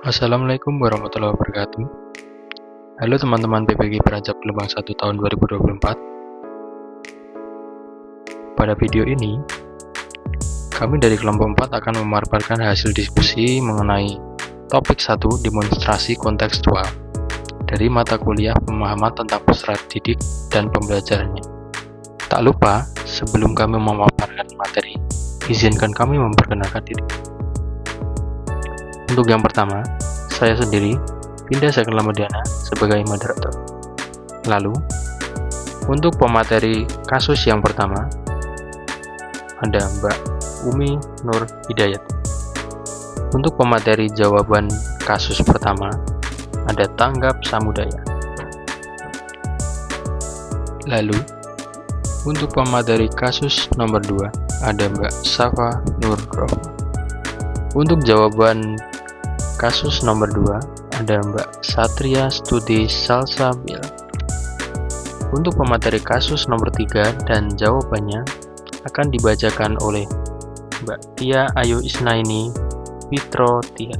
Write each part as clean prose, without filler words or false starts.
Assalamualaikum warahmatullahi wabarakatuh. Halo teman-teman PPG Peranjak Gelombang 1 tahun 2024. Pada video ini, kami dari kelompok 4 akan memaparkan hasil diskusi mengenai topik 1 demonstrasi kontekstual dari mata kuliah pemahaman tentang peserta didik dan pembelajarannya. Tak lupa, sebelum kami memaparkan materi, izinkan kami memperkenalkan diri. Untuk yang pertama, saya sendiri, Pinda Sekar Lamadiana, sebagai moderator. Lalu, untuk pemateri kasus yang pertama, ada Mbak Umi Nur Hidayat. Untuk pemateri jawaban kasus pertama, ada Tanggap Samudaya. Lalu, untuk pemateri kasus nomor 2, ada Mbak Safa Nur Rohma. Untuk jawaban kasus nomor 2, ada Mbak Satria Studi Salsabil. Untuk pemateri kasus nomor 3 dan jawabannya akan dibacakan oleh Mbak Tia Ayu Isnaini Fitrotia.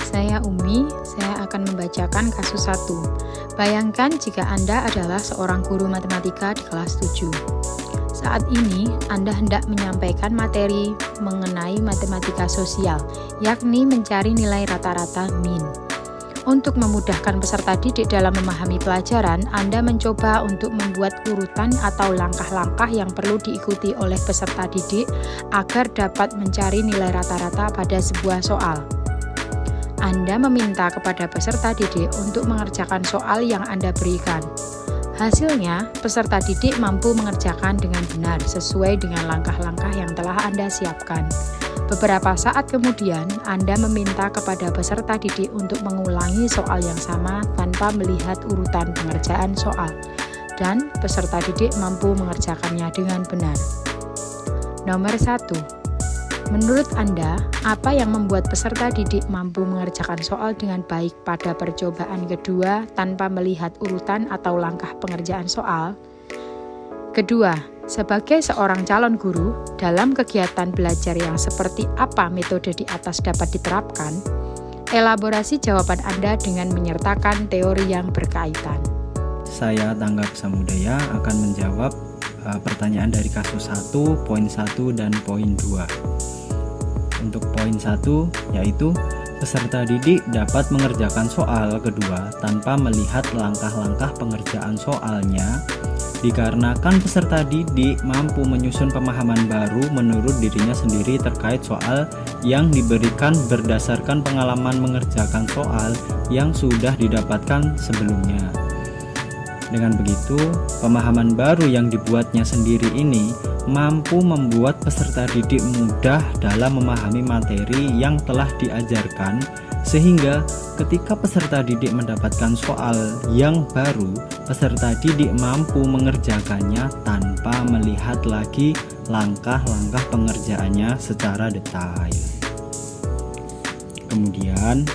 Saya Umi, saya akan membacakan kasus 1. Bayangkan jika Anda adalah seorang guru matematika di kelas 7. Saat ini, Anda hendak menyampaikan materi mengenai matematika sosial, yakni mencari nilai rata-rata min. Untuk memudahkan peserta didik dalam memahami pelajaran, Anda mencoba untuk membuat urutan atau langkah-langkah yang perlu diikuti oleh peserta didik agar dapat mencari nilai rata-rata pada sebuah soal. Anda meminta kepada peserta didik untuk mengerjakan soal yang Anda berikan. Hasilnya, peserta didik mampu mengerjakan dengan benar sesuai dengan langkah-langkah yang telah Anda siapkan. Beberapa saat kemudian, Anda meminta kepada peserta didik untuk mengulangi soal yang sama tanpa melihat urutan pengerjaan soal, dan peserta didik mampu mengerjakannya dengan benar. Nomor 1. Menurut Anda, apa yang membuat peserta didik mampu mengerjakan soal dengan baik pada percobaan kedua tanpa melihat urutan atau langkah pengerjaan soal? Kedua, sebagai seorang calon guru, dalam kegiatan belajar yang seperti apa metode di atas dapat diterapkan? Elaborasi jawaban Anda dengan menyertakan teori yang berkaitan. Saya Tanggap Samudaya akan menjawab pertanyaan dari kasus 1, poin 1, dan poin 2. Untuk poin 1 yaitu peserta didik dapat mengerjakan soal kedua tanpa melihat langkah-langkah pengerjaan soalnya dikarenakan peserta didik mampu menyusun pemahaman baru menurut dirinya sendiri terkait soal yang diberikan berdasarkan pengalaman mengerjakan soal yang sudah didapatkan sebelumnya. Dengan begitu, pemahaman baru yang dibuatnya sendiri ini mampu membuat peserta didik mudah dalam memahami materi yang telah diajarkan, sehingga ketika peserta didik mendapatkan soal yang baru, peserta didik mampu mengerjakannya tanpa melihat lagi langkah-langkah pengerjaannya secara detail. Kemudian,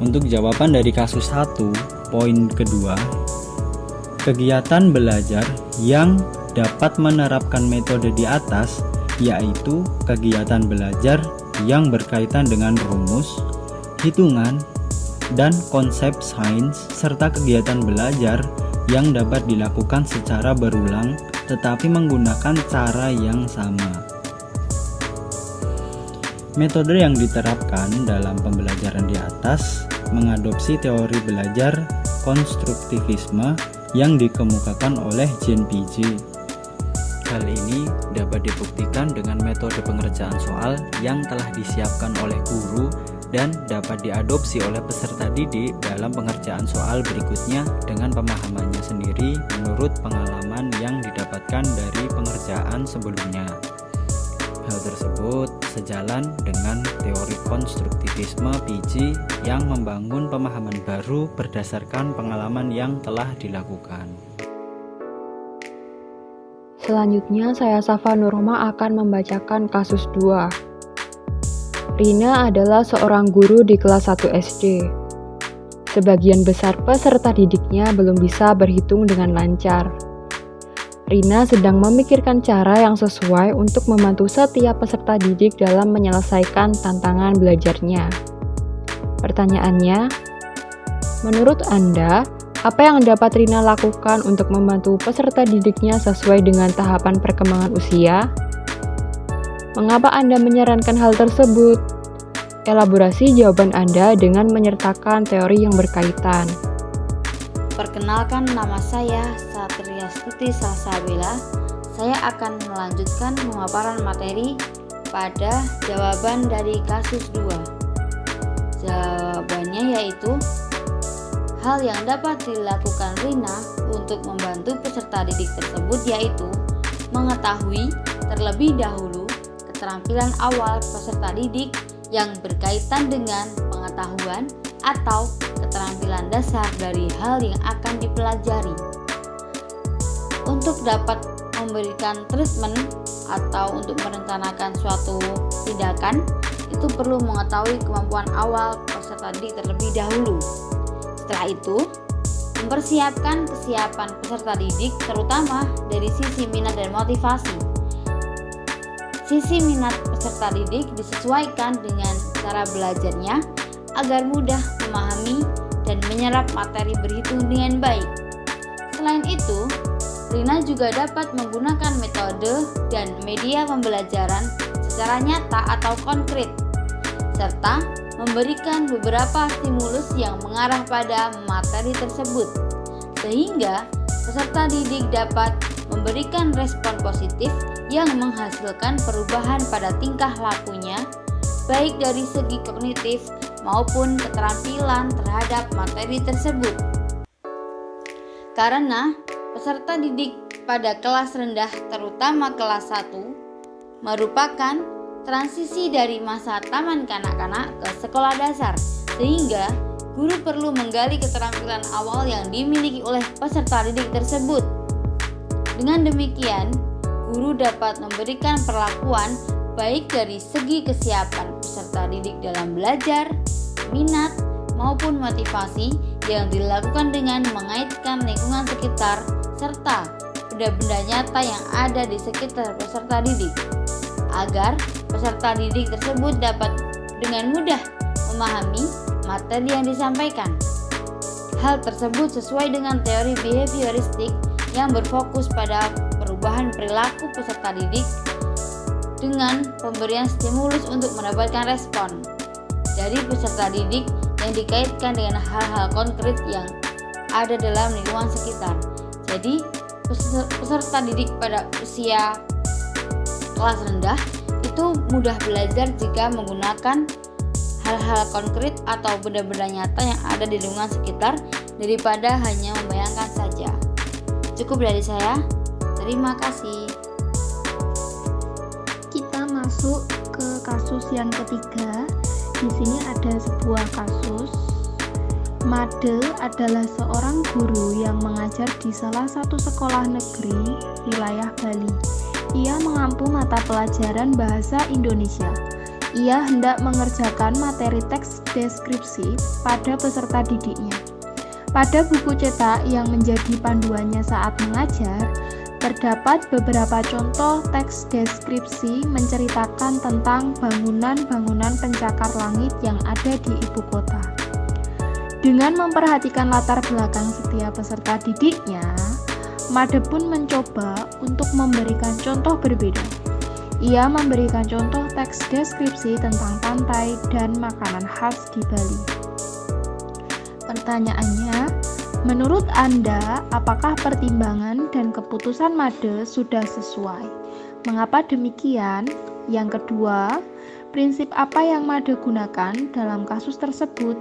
untuk jawaban dari kasus 1, poin kedua, kegiatan belajar yang dapat menerapkan metode di atas yaitu kegiatan belajar yang berkaitan dengan rumus, hitungan, dan konsep sains serta kegiatan belajar yang dapat dilakukan secara berulang tetapi menggunakan cara yang sama. Metode yang diterapkan dalam pembelajaran di atas mengadopsi teori belajar konstruktivisme yang dikemukakan oleh Jean Piaget. Hal ini dapat dibuktikan dengan metode pengerjaan soal yang telah disiapkan oleh guru dan dapat diadopsi oleh peserta didik dalam pengerjaan soal berikutnya dengan pemahamannya sendiri menurut pengalaman yang didapatkan dari pengerjaan sebelumnya. Hal tersebut sejalan dengan teori konstruktivisme Piaget yang membangun pemahaman baru berdasarkan pengalaman yang telah dilakukan. Selanjutnya, saya Safa Nurma akan membacakan kasus 2. Rina adalah seorang guru di kelas 1 SD. Sebagian besar peserta didiknya belum bisa berhitung dengan lancar. Rina sedang memikirkan cara yang sesuai untuk membantu setiap peserta didik dalam menyelesaikan tantangan belajarnya. Pertanyaannya, menurut Anda, apa yang dapat Rina lakukan untuk membantu peserta didiknya sesuai dengan tahapan perkembangan usia? Mengapa Anda menyarankan hal tersebut? Elaborasi jawaban Anda dengan menyertakan teori yang berkaitan. Perkenalkan, nama saya Satria Stuti Salsabila. Saya akan melanjutkan pemaparan materi pada jawaban dari kasus 2. Jawabannya yaitu, hal yang dapat dilakukan Rina untuk membantu peserta didik tersebut yaitu mengetahui terlebih dahulu keterampilan awal peserta didik yang berkaitan dengan pengetahuan atau keterampilan dasar dari hal yang akan dipelajari. Untuk dapat memberikan treatment atau untuk merencanakan suatu tindakan, itu perlu mengetahui kemampuan awal peserta didik terlebih dahulu. Setelah itu, mempersiapkan kesiapan peserta didik terutama dari sisi minat dan motivasi. Sisi minat peserta didik disesuaikan dengan cara belajarnya agar mudah memahami dan menyerap materi berhitung dengan baik. Selain itu, Rina juga dapat menggunakan metode dan media pembelajaran secara nyata atau konkret, serta memberikan beberapa stimulus yang mengarah pada materi tersebut, sehingga peserta didik dapat memberikan respon positif yang menghasilkan perubahan pada tingkah lakunya, baik dari segi kognitif maupun keterampilan terhadap materi tersebut. Karena peserta didik pada kelas rendah, terutama kelas 1, merupakan transisi dari masa taman kanak-kanak ke sekolah dasar, sehingga guru perlu menggali keterampilan awal yang dimiliki oleh peserta didik tersebut. Dengan demikian, guru dapat memberikan perlakuan baik dari segi kesiapan peserta didik dalam belajar, minat, maupun motivasi yang dilakukan dengan mengaitkan lingkungan sekitar serta benda-benda nyata yang ada di sekitar peserta didik, agar peserta didik tersebut dapat dengan mudah memahami materi yang disampaikan. Hal tersebut sesuai dengan teori behavioristik yang berfokus pada perubahan perilaku peserta didik dengan pemberian stimulus untuk mendapatkan respon dari peserta didik yang dikaitkan dengan hal-hal konkret yang ada dalam lingkungan sekitar. Jadi, peserta didik pada usia kelas rendah itu mudah belajar jika menggunakan hal-hal konkret atau benda-benda nyata yang ada di lingkungan sekitar daripada hanya membayangkan saja. Cukup dari saya. Terima kasih. Kita masuk ke kasus yang ketiga. Di sini ada sebuah kasus. Made adalah seorang guru yang mengajar di salah satu sekolah negeri wilayah Bali. Ia mengampu mata pelajaran bahasa Indonesia. Ia hendak mengerjakan materi teks deskripsi pada peserta didiknya. Pada buku cetak yang menjadi panduannya saat mengajar, terdapat beberapa contoh teks deskripsi menceritakan tentang bangunan-bangunan pencakar langit yang ada di ibu kota. Dengan memperhatikan latar belakang setiap peserta didiknya, Made pun mencoba untuk memberikan contoh berbeda. Ia memberikan contoh teks deskripsi tentang pantai dan makanan khas di Bali. Pertanyaannya, menurut Anda, apakah pertimbangan dan keputusan Made sudah sesuai? Mengapa demikian? Yang kedua, prinsip apa yang Made gunakan dalam kasus tersebut?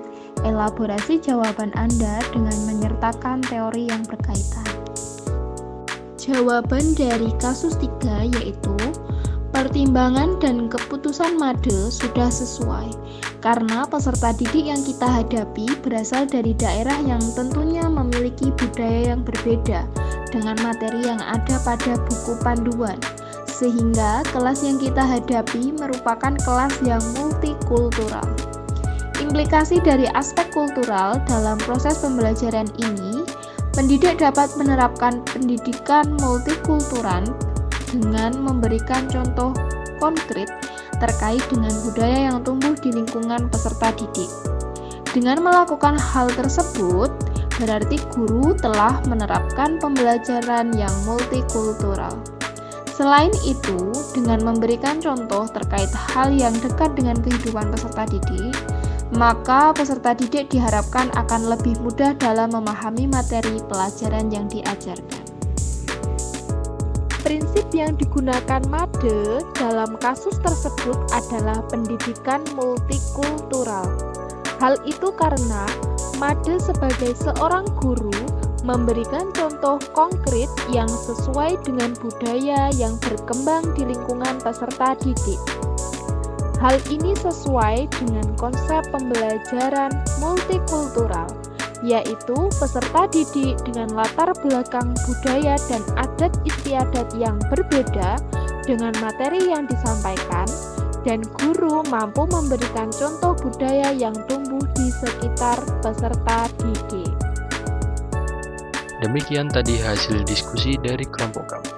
Elaborasi jawaban Anda dengan menyertakan teori yang berkaitan. Jawaban dari kasus 3 yaitu pertimbangan dan keputusan Made sudah sesuai karena peserta didik yang kita hadapi berasal dari daerah yang tentunya memiliki budaya yang berbeda dengan materi yang ada pada buku panduan, sehingga kelas yang kita hadapi merupakan kelas yang multikultural. Implikasi dari aspek kultural dalam proses pembelajaran ini Pendidik dapat menerapkan pendidikan multikultural dengan memberikan contoh konkret terkait dengan budaya yang tumbuh di lingkungan peserta didik. Dengan melakukan hal tersebut, berarti guru telah menerapkan pembelajaran yang multikultural. Selain itu, dengan memberikan contoh terkait hal yang dekat dengan kehidupan peserta didik, maka peserta didik diharapkan akan lebih mudah dalam memahami materi pelajaran yang diajarkan. Prinsip yang digunakan MADE dalam kasus tersebut adalah pendidikan multikultural. Hal itu karena MADE sebagai seorang guru memberikan contoh konkret yang sesuai dengan budaya yang berkembang di lingkungan peserta didik. Hal ini sesuai dengan konsep pembelajaran multikultural, yaitu peserta didik dengan latar belakang budaya dan adat istiadat yang berbeda dengan materi yang disampaikan, dan guru mampu memberikan contoh budaya yang tumbuh di sekitar peserta didik. Demikian tadi hasil diskusi dari kelompok kami.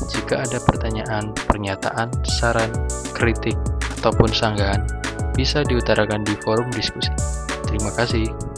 Jika ada pertanyaan, pernyataan, saran, kritik, ataupun sanggahan, bisa diutarakan di forum diskusi. Terima kasih.